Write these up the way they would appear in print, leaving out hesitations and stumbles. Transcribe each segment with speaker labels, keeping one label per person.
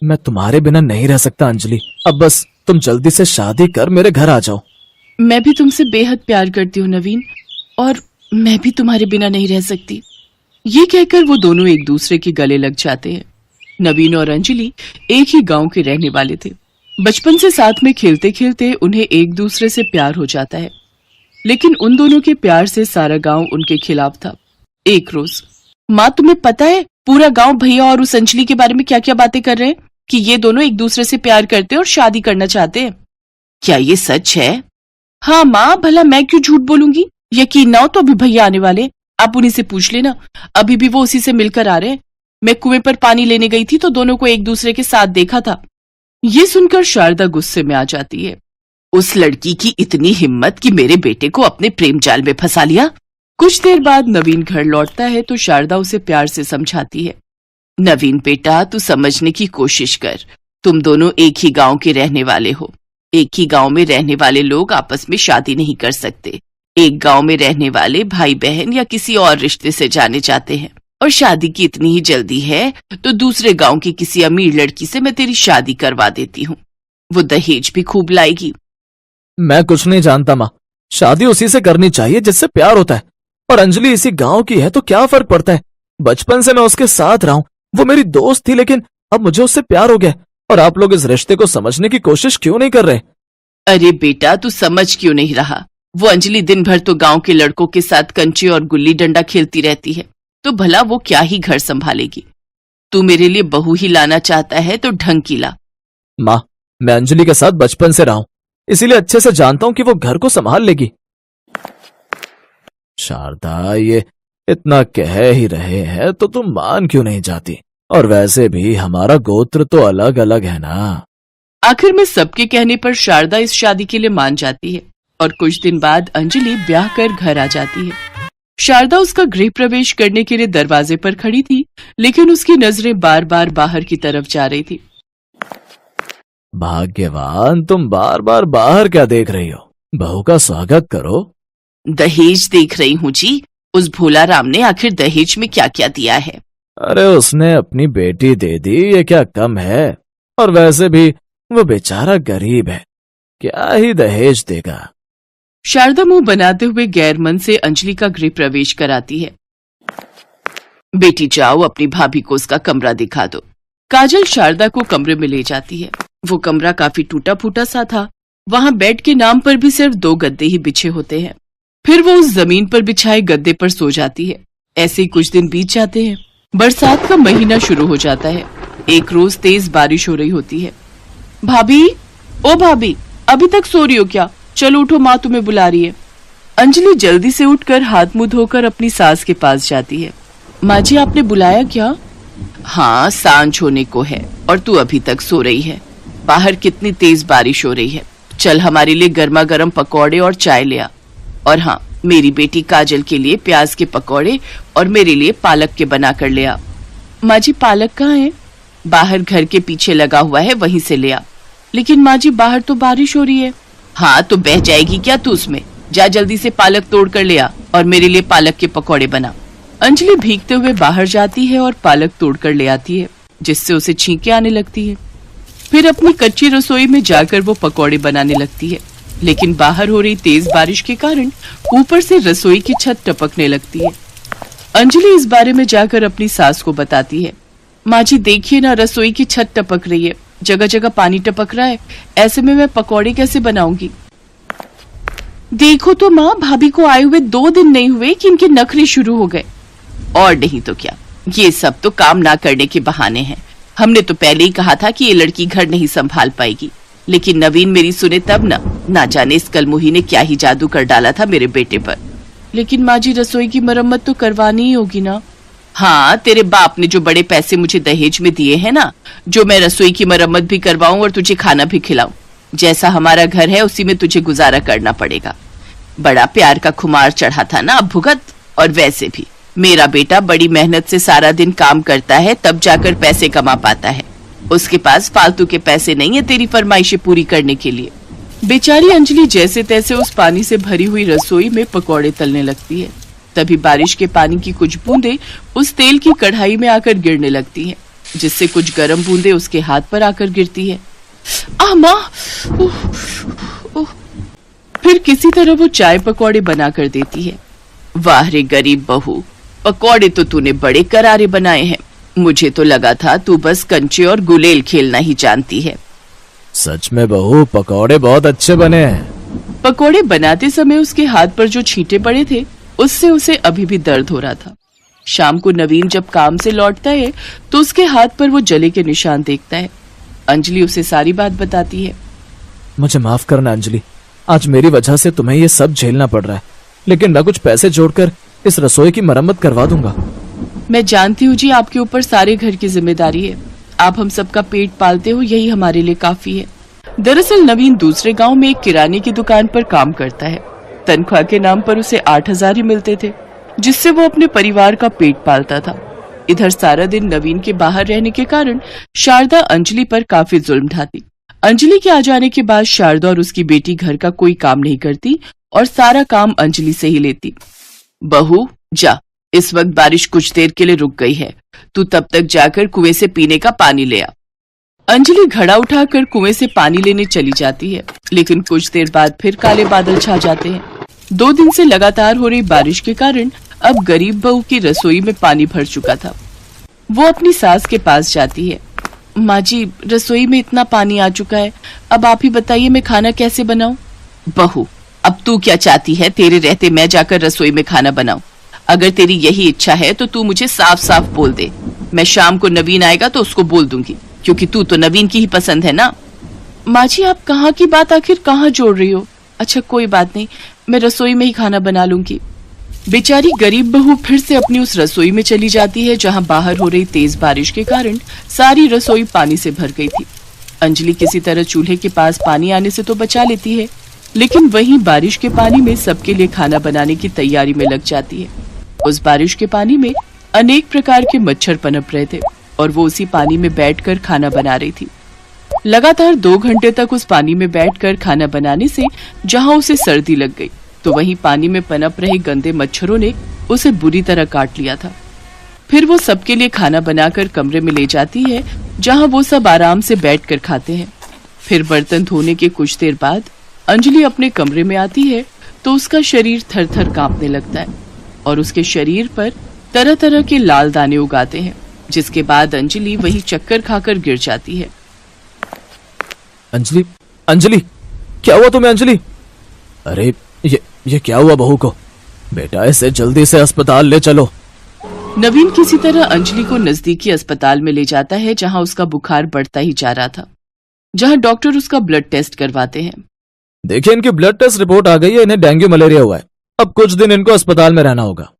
Speaker 1: मैं तुम्हारे बिना नहीं रह सकता अंजलि। अब बस तुम जल्दी से शादी कर मेरे घर आ जाओ।
Speaker 2: मैं भी तुमसे बेहद प्यार करती हूँ नवीन, और मैं भी तुम्हारे बिना नहीं रह सकती। ये कहकर वो दोनों एक दूसरे के गले लग जाते हैं। नवीन और अंजलि एक ही गांव के रहने वाले थे। बचपन से साथ में खेलते खेलते उन्हें एक दूसरे से प्यार हो जाता है, लेकिन उन दोनों के प्यार से सारा गांव उनके खिलाफ था। एक रोज, माँ तुम्हें पता है पूरा गांव भैया और उस अंजलि के बारे में क्या क्या बातें कर रहे हैं कि ये दोनों एक दूसरे से प्यार करते हैं और शादी करना चाहते हैं। क्या ये सच है? हाँ माँ, भला मैं क्यों झूठ बोलूंगी। यकीन ना हो तो अभी भैया आने वाले, आप उन्हीं से पूछ लेना। अभी भी वो उसी से मिलकर आ रहे हैं। मैं कुएं पर पानी लेने गई थी तो दोनों को एक दूसरे के साथ देखा था। ये सुनकर शारदा गुस्से में आ जाती है। उस लड़की की इतनी हिम्मत कि मेरे बेटे को अपने प्रेम जाल में फंसा लिया। कुछ देर बाद नवीन घर लौटता है तो शारदा उसे प्यार से समझाती है। नवीन बेटा, तू समझने की कोशिश कर। तुम दोनों एक ही गांव के रहने वाले हो। एक ही गांव में रहने वाले लोग आपस में शादी नहीं कर सकते। एक गांव में रहने वाले भाई बहन या किसी और रिश्ते से जाने चाहते हैं, और शादी की इतनी ही जल्दी है तो दूसरे गांव की किसी अमीर लड़की से मैं तेरी शादी करवा देती हूँ। वो दहेज भी खूब लाएगी।
Speaker 1: मैं कुछ नहीं जानता माँ, शादी उसी से करनी चाहिए जिससे प्यार होता है। और अंजलि इसी गांव की है तो क्या फर्क पड़ता है। बचपन से मैं उसके साथ रहा हूं, वो मेरी दोस्त थी, लेकिन अब मुझे उससे प्यार हो गया। और आप लोग इस रिश्ते को समझने की कोशिश क्यों नहीं कर रहे?
Speaker 2: अरे बेटा, तू समझ क्यों नहीं रहा? वो अंजलि दिन भर तो गांव के लड़कों के साथ कंचे और गुल्ली डंडा खेलती रहती है, तो भला वो क्या ही घर संभालेगी। तू मेरे लिए बहू ही लाना चाहता है तो ढंग की ला।
Speaker 1: माँ, मैं अंजलि के साथ बचपन से रहा हूं, इसीलिए अच्छे से जानता हूं कि वो घर को संभाल लेगी। शारदा, ये इतना कह ही रहे हैं तो तुम मान क्यों नहीं जाती? और वैसे भी हमारा गोत्र तो अलग अलग है ना।
Speaker 2: आखिर में सबके कहने पर शारदा इस शादी के लिए मान जाती है, और कुछ दिन बाद अंजलि ब्याह कर घर आ जाती है। शारदा उसका गृह प्रवेश करने के लिए दरवाजे पर खड़ी थी, लेकिन उसकी नजरें बार बार बाहर की तरफ जा रही थी।
Speaker 1: भाग्यवान, तुम बार बार बाहर क्या देख रही हो? बहू का स्वागत करो।
Speaker 2: दहेज देख रही हूँ जी। उस भोला राम ने आखिर दहेज में क्या क्या दिया है?
Speaker 1: अरे उसने अपनी बेटी दे दी, ये क्या कम है? और वैसे भी वो बेचारा गरीब है, क्या ही दहेज देगा।
Speaker 2: शारदा मुंह बनाते हुए गैर मन से अंजलि का गृह प्रवेश कराती है। बेटी जाओ, अपनी भाभी को उसका कमरा दिखा दो। काजल शारदा को कमरे में ले जाती है। वो कमरा काफी टूटा फूटा सा था। वहाँ बेड के नाम पर भी सिर्फ 2 गद्दे ही बिछे होते हैं। फिर वो उस जमीन पर बिछाए गद्दे पर सो जाती है। ऐसे ही कुछ दिन बीत जाते हैं। बरसात का महीना शुरू हो जाता है। एक रोज तेज बारिश हो रही होती है। भाभी, ओ भाभी, अभी तक सो रही हो क्या? चलो उठो, माँ तुम्हें बुला रही है। अंजलि जल्दी से उठकर हाथ मुंह धोकर अपनी सास के पास जाती है। माँ जी, आपने बुलाया क्या? हाँ, सांझ होने को है और तू अभी तक सो रही है। बाहर कितनी तेज बारिश हो रही है। चल हमारे लिए गर्मा गर्म पकौड़े और चाय ले आ। और हाँ, मेरी बेटी काजल के लिए प्याज के पकौड़े और मेरे लिए पालक के बना कर ले आ। माँ जी, पालक कहाँ है? बाहर घर के पीछे लगा हुआ है, वहीं से ले आ। लेकिन माँ जी, बाहर तो बारिश हो रही है। हाँ, तो बह जाएगी क्या तू उसमें? जा जल्दी से पालक तोड़ कर ले आ और मेरे लिए पालक के पकौड़े बना। अंजलि भीगते हुए बाहर जाती है और पालक तोड़ कर ले आती है, जिससे उसे छींकें आने लगती है। फिर अपनी कच्ची रसोई में जाकर वो पकौड़े बनाने लगती है, लेकिन बाहर हो रही तेज बारिश के कारण ऊपर से रसोई की छत टपकने लगती है। अंजलि इस बारे में जाकर अपनी सास को बताती है। माँ जी देखिए ना, रसोई की छत टपक रही है, जगह जगह पानी टपक रहा है। ऐसे में मैं पकौड़े कैसे बनाऊंगी? देखो तो माँ, भाभी को आए हुए 2 दिन नहीं हुए कि इनके नखरे शुरू हो गए। और नहीं तो क्या, ये सब तो काम ना करने के बहाने हैं। हमने तो पहले ही कहा था कि ये लड़की घर नहीं संभाल पाएगी, लेकिन नवीन मेरी सुने तब ना जाने इस कलमुही ने क्या ही जादू कर डाला था मेरे बेटे पर। लेकिन माँ जी, रसोई की मरम्मत तो करवानी ही होगी ना? हाँ, तेरे बाप ने जो बड़े पैसे मुझे दहेज में दिए हैं ना, जो मैं रसोई की मरम्मत भी करवाऊं और तुझे खाना भी खिलाऊं। जैसा हमारा घर है उसी में तुझे गुजारा करना पड़ेगा। बड़ा प्यार का खुमार चढ़ा था ना, अब भुगत। और वैसे भी मेरा बेटा बड़ी मेहनत से सारा दिन काम करता है, तब जाकर पैसे कमा पाता है। उसके पास फालतू के पैसे नहीं है तेरी फरमाइशें पूरी करने के लिए। बेचारी अंजलि जैसे तैसे उस पानी से भरी हुई रसोई में पकौड़े तलने लगती है। तभी बारिश के पानी की कुछ बूंदें उस तेल की कढ़ाई में आकर गिरने लगती हैं। जिससे कुछ गर्म बूंदें उसके हाथ पर आकर गिरती है। माँ! फिर किसी तरह वो चाय पकौड़े बनाकर देती है। वाह रे गरीब बहू, पकौड़े तो तूने बड़े करारे बनाए हैं। मुझे तो लगा था तू बस कंचे और गुलेल खेलना ही जानती है।
Speaker 1: सच में बहू, पकौड़े बहुत अच्छे बने हैं।
Speaker 2: पकौड़े बनाते समय उसके हाथ पर जो छींटे पड़े थे उससे उसे अभी भी दर्द हो रहा था। शाम को नवीन जब काम से लौटता है तो उसके हाथ पर वो जले के निशान देखता है। अंजलि उसे सारी बात बताती है।
Speaker 1: मुझे माफ करना अंजलि, आज मेरी वजह से तुम्हें ये सब झेलना पड़ रहा है, लेकिन मैं कुछ पैसे जोड़कर इस रसोई की मरम्मत करवा दूंगा।
Speaker 2: मैं जानती हूँ जी, आपके ऊपर सारे घर की जिम्मेदारी है। आप हम सबका पेट पालते हो, यही हमारे लिए काफी है। दरअसल नवीन दूसरे गांव में एक किराने की दुकान पर काम करता है। तनख्वाह के नाम पर उसे 8,000 ही मिलते थे, जिससे वो अपने परिवार का पेट पालता था। इधर सारा दिन नवीन के बाहर रहने के कारण शारदा अंजलि पर काफी जुल्म ढाती। अंजलि के आ जाने के बाद शारदा और उसकी बेटी घर का कोई काम नहीं करती और सारा काम अंजलि से ही लेती। बहू जा, इस वक्त बारिश कुछ देर के लिए रुक गई है, तू तब तक जाकर कुएं से पीने का पानी ले आ। अंजलि घड़ा उठाकर कुएं से पानी लेने चली जाती है, लेकिन कुछ देर बाद फिर काले बादल छा जाते हैं। 2 दिन से लगातार हो रही बारिश के कारण अब गरीब बहू की रसोई में पानी भर चुका था। वो अपनी सास के पास जाती है। माँ जी, रसोई में इतना पानी आ चुका है, अब आप ही बताइए मैं खाना कैसे बनाऊं? बहू, अब तू क्या चाहती है तेरे रहते मैं जाकर रसोई में खाना बनाऊं? अगर तेरी यही इच्छा है तो तू मुझे साफ साफ बोल दे। मैं शाम को नवीन आएगा तो उसको बोल दूंगी, क्योंकि तू तो नवीन की ही पसंद है ना। माँ जी, आप कहाँ की बात आखिर कहाँ जोड़ रही हो? अच्छा कोई बात नहीं, मैं रसोई में ही खाना बना लूंगी। बेचारी गरीब बहू फिर से अपनी उस रसोई में चली जाती है जहाँ बाहर हो रही तेज बारिश के कारण सारी रसोई पानी से भर गई थी। अंजलि किसी तरह चूल्हे के पास पानी आने से तो बचा लेती है, लेकिन वहीं बारिश के पानी में सबके लिए खाना बनाने की तैयारी में लग जाती है। उस बारिश के पानी में अनेक प्रकार के मच्छर पनप रहे थे और वो उसी पानी में बैठकर खाना बना रही थी। लगातार 2 घंटे तक उस पानी में बैठकर खाना बनाने से जहाँ उसे सर्दी लग गई, तो वहीं पानी में पनप रहे गंदे मच्छरों ने उसे बुरी तरह काट लिया था। फिर वो सबके लिए खाना बनाकर कमरे में ले जाती है, जहाँ वो सब आराम से बैठकर खाते हैं। फिर बर्तन धोने के कुछ देर बाद अंजलि अपने कमरे में आती है तो उसका शरीर थर थर कांपने लगता है और उसके शरीर पर तरह तरह के लाल दाने उगाते हैं, जिसके बाद अंजलि वही चक्कर खाकर गिर जाती है।
Speaker 1: अंजलि, अंजलि, क्या हुआ तुम्हें अंजलि? अरे ये क्या हुआ बहू को? बेटा इसे जल्दी से अस्पताल ले चलो।
Speaker 2: नवीन किसी तरह अंजलि को नजदीकी अस्पताल में ले जाता है, जहां उसका बुखार बढ़ता ही जा रहा था, जहां डॉक्टर उसका ब्लड टेस्ट करवाते हैं।
Speaker 1: देखिए, इनकी ब्लड टेस्ट रिपोर्ट आ गई है, इन्हें डेंगू मलेरिया हुआ है। अब कुछ दिन इनको अस्पताल में रहना होगा।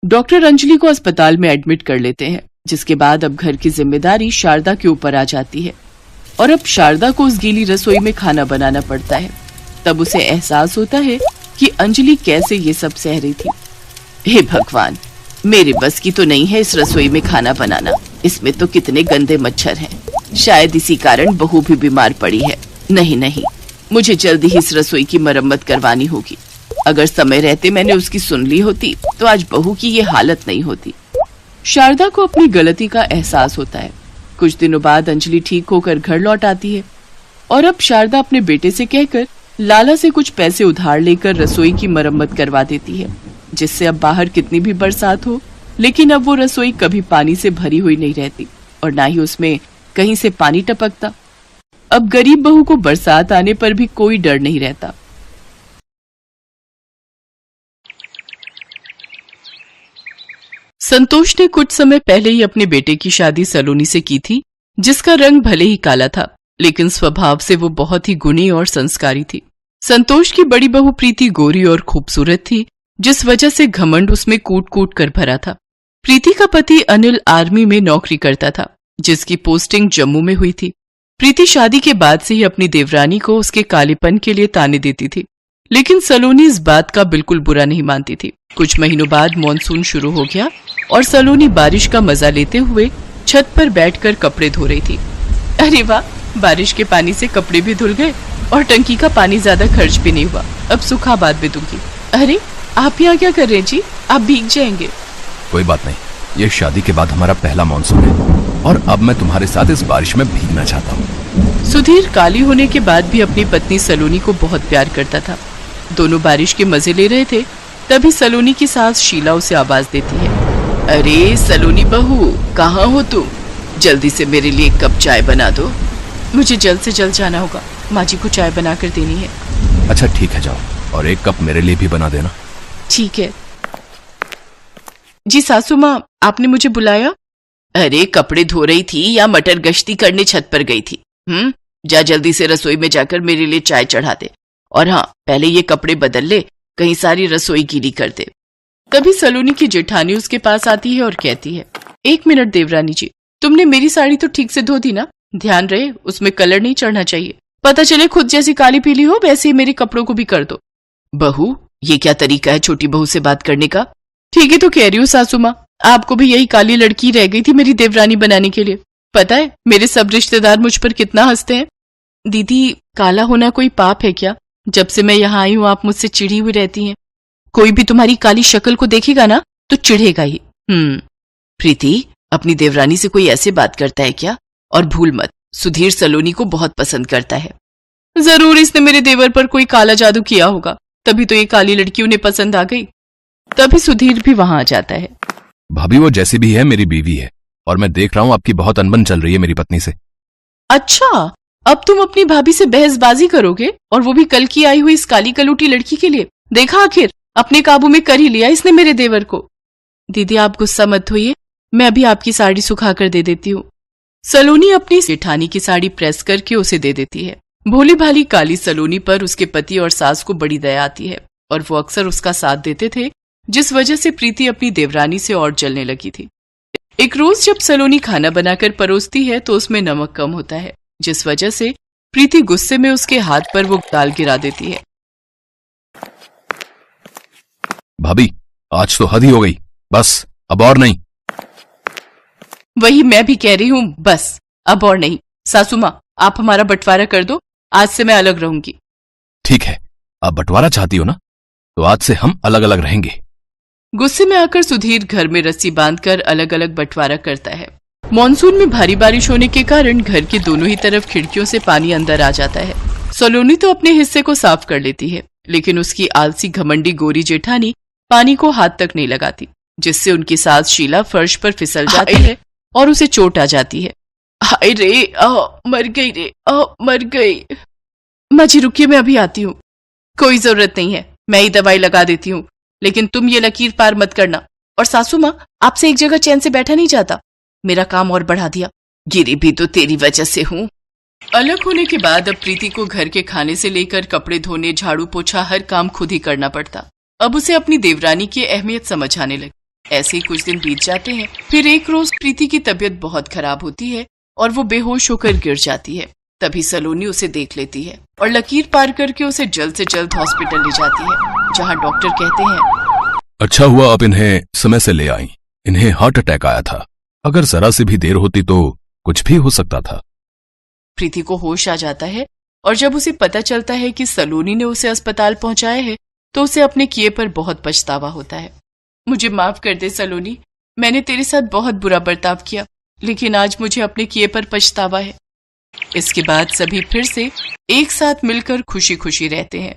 Speaker 2: डॉक्टर अंजलि को अस्पताल में एडमिट कर लेते हैं, जिसके बाद अब घर की जिम्मेदारी शारदा के ऊपर आ जाती है और अब शारदा को उस गीली रसोई में खाना बनाना पड़ता है। तब उसे एहसास होता है कि अंजलि कैसे ये सब सह रही थी। हे भगवान, मेरे बस की तो नहीं है इस रसोई में खाना बनाना। इसमें तो कितने गंदे मच्छर हैं। शायद इसी कारण बहू भी बीमार पड़ी है। नहीं, मुझे जल्दी ही इस रसोई की मरम्मत करवानी होगी। अगर समय रहते मैंने उसकी सुन ली होती तो आज बहू की ये हालत नहीं होती। शारदा को अपनी गलती का एहसास होता है। कुछ दिनों बाद अंजलि ठीक होकर घर लौट आती है और अब शारदा अपने बेटे से कहकर लाला से कुछ पैसे उधार लेकर रसोई की मरम्मत करवा देती है, जिससे अब बाहर कितनी भी बरसात हो, लेकिन अब वो रसोई कभी पानी से भरी हुई नहीं रहती और ना ही उसमें कहीं से पानी टपकता। अब गरीब बहू को बरसात आने पर भी कोई डर नहीं रहता। संतोष ने कुछ समय पहले ही अपने बेटे की शादी सलोनी से की थी, जिसका रंग भले ही काला था, लेकिन स्वभाव से वो बहुत ही गुणी और संस्कारी थी। संतोष की बड़ी बहू प्रीति गोरी और खूबसूरत थी, जिस वजह से घमंड उसमें कूट कूट कर भरा था। प्रीति का पति अनिल आर्मी में नौकरी करता था, जिसकी पोस्टिंग जम्मू में हुई थी। प्रीति शादी के बाद से ही अपनी देवरानी को उसके कालेपन के लिए ताने देती थी, लेकिन सलोनी इस बात का बिल्कुल बुरा नहीं मानती थी। कुछ महीनों बाद मॉनसून शुरू हो गया और सलोनी बारिश का मजा लेते हुए छत पर बैठकर कपड़े धो रही थी। अरे वाह, बारिश के पानी से कपड़े भी धुल गए और टंकी का पानी ज्यादा खर्च भी नहीं हुआ। अब सूखा बाद में दूंगी। अरे आप यहाँ क्या कर रहे हैं जी? आप भीग जाएंगे।
Speaker 3: कोई बात नहीं, ये शादी के बाद हमारा पहला मॉनसून है। और अब मैं तुम्हारे साथ इस बारिश में भीगना चाहता हूँ।
Speaker 2: सुधीर काली होने के बाद भी अपनी पत्नी सलोनी को बहुत प्यार करता था। दोनों बारिश के मजे ले रहे थे, तभी सलोनी की सास शीला उसे आवाज देती है, अरे सलोनी बहू, कहाँ हो तुम? जल्दी से मेरे लिए एक कप चाय बना दो। मुझे जल्द से जल्द जाना होगा, माँ जी को चाय बना कर देनी है।
Speaker 3: अच्छा ठीक है, जाओ, और एक कप मेरे लिए भी बना देना।
Speaker 2: ठीक है जी। सासू माँ, आपने मुझे बुलाया? अरे कपड़े धो रही थी या मटर गश्ती करने छत पर गई थी? जा जल्दी से रसोई में जाकर मेरे लिए चाय चढ़ा दे। और हाँ, पहले ये कपड़े बदल ले, कहीं सारी रसोई गीली कर दे। तभी सलोनी की जेठानी उसके पास आती है और कहती है, 1 मिनट देवरानी जी, तुमने मेरी साड़ी तो ठीक से धो दी ना? ध्यान रहे उसमें कलर नहीं चढ़ना चाहिए। पता चले खुद जैसी काली पीली हो वैसे ही मेरे कपड़ों को भी कर दो। बहू, ये क्या तरीका है छोटी बहू से बात करने का? ठीक है तो कह रही हूँ सासू माँ, आपको भी यही काली लड़की रह गई थी मेरी देवरानी बनाने के लिए। पता है मेरे सब रिश्तेदार मुझ पर कितना हंसते हैं। दीदी, काला होना कोई पाप है क्या? जब से मैं यहाँ आई हूँ आप मुझसे चिढ़ी हुई रहती हैं। कोई भी तुम्हारी काली शक्ल को देखेगा ना तो चिढ़ेगा ही। प्रीति, अपनी देवरानी से कोई ऐसे बात करता है क्या? और भूल मत, सुधीर सलोनी को बहुत पसंद करता है। जरूर इसने मेरे देवर पर कोई काला जादू किया होगा, तभी तो ये काली लड़की उन्हें पसंद आ गई। तभी सुधीर भी वहां आ जाता है।
Speaker 3: भाभी, वो जैसी भी है मेरी बीवी है, और मैं देख रहा हूँ आपकी बहुत अनबन चल रही है मेरी पत्नी से।
Speaker 2: अच्छा, अब तुम अपनी भाभी से बहसबाजी करोगे, और वो भी कल की आई हुई इस काली कलूटी लड़की के लिए? देखा, आखिर अपने काबू में कर ही लिया इसने मेरे देवर को। दीदी आप गुस्सा मत होइए, मैं अभी आपकी साड़ी सुखा कर दे देती हूँ। सलोनी अपनी जेठानी की साड़ी प्रेस करके उसे दे देती है। भोली भाली काली सलोनी पर उसके पति और सास को बड़ी दया आती है, और वो अक्सर उसका साथ देते थे, जिस वजह से प्रीति अपनी देवरानी से और जलने लगी थी। एक रोज जब सलोनी खाना बनाकर परोसती है तो उसमें नमक कम होता है, जिस वजह से प्रीति गुस्से में उसके हाथ पर वो दाल गिरा देती है।
Speaker 3: भाभी, आज तो हद ही हो गई, बस अब और नहीं।
Speaker 2: वही मैं भी कह रही हूँ, बस अब और नहीं। सासू माँ, आप हमारा बंटवारा कर दो, आज से मैं अलग रहूंगी।
Speaker 3: ठीक है, आप बंटवारा चाहती हो ना, तो आज से हम अलग अलग रहेंगे।
Speaker 2: गुस्से में आकर सुधीर घर में रस्सी बांधकर अलग अलग बंटवारा करता है। मॉनसून में भारी बारिश होने के कारण घर के दोनों ही तरफ खिड़कियों से पानी अंदर आ जाता है। सलोनी तो अपने हिस्से को साफ कर लेती है, लेकिन उसकी आलसी घमंडी गोरी जेठानी पानी को हाथ तक नहीं लगाती, जिससे उनकी सास शीला फर्श पर फिसल जाती है और उसे चोट आ जाती है। हाय रे, मर गई रे, मर गई। माँ जी रुकिए, मैं अभी आती हूँ। कोई जरूरत नहीं है, मैं ही दवाई लगा देती हूँ, लेकिन तुम ये लकीर पार मत करना। और सासू माँ, आपसे एक जगह चैन से बैठा नहीं जाता, मेरा काम और बढ़ा दिया। गिरी भी तो तेरी वजह से हूँ। अलग होने के बाद अब प्रीति को घर के खाने से लेकर कपड़े धोने, झाड़ू पोछा हर काम खुद ही करना पड़ता। अब उसे अपनी देवरानी की अहमियत समझ आने लगी। ऐसे ही कुछ दिन बीत जाते हैं। फिर एक रोज प्रीति की तबीयत बहुत खराब होती है और वो बेहोश होकर गिर जाती है। तभी सलोनी उसे देख लेती है और लकीर पार करके उसे जल्द से जल्द हॉस्पिटल ले जाती है, जहाँ डॉक्टर कहते हैं,
Speaker 3: अच्छा हुआ आप इन्हें समय से ले आई, इन्हें हार्ट अटैक आया था, अगर जरा से भी देर होती तो कुछ भी हो सकता था।
Speaker 2: प्रीति को होश आ जाता है और जब उसे पता चलता है कि सलोनी ने उसे अस्पताल पहुंचाया है तो उसे अपने किए पर बहुत पछतावा होता है। मुझे माफ कर दे सलोनी, मैंने तेरे साथ बहुत बुरा बर्ताव किया, लेकिन आज मुझे अपने किए पर पछतावा है। इसके बाद सभी फिर से एक साथ मिलकर खुशी खुशी रहते हैं।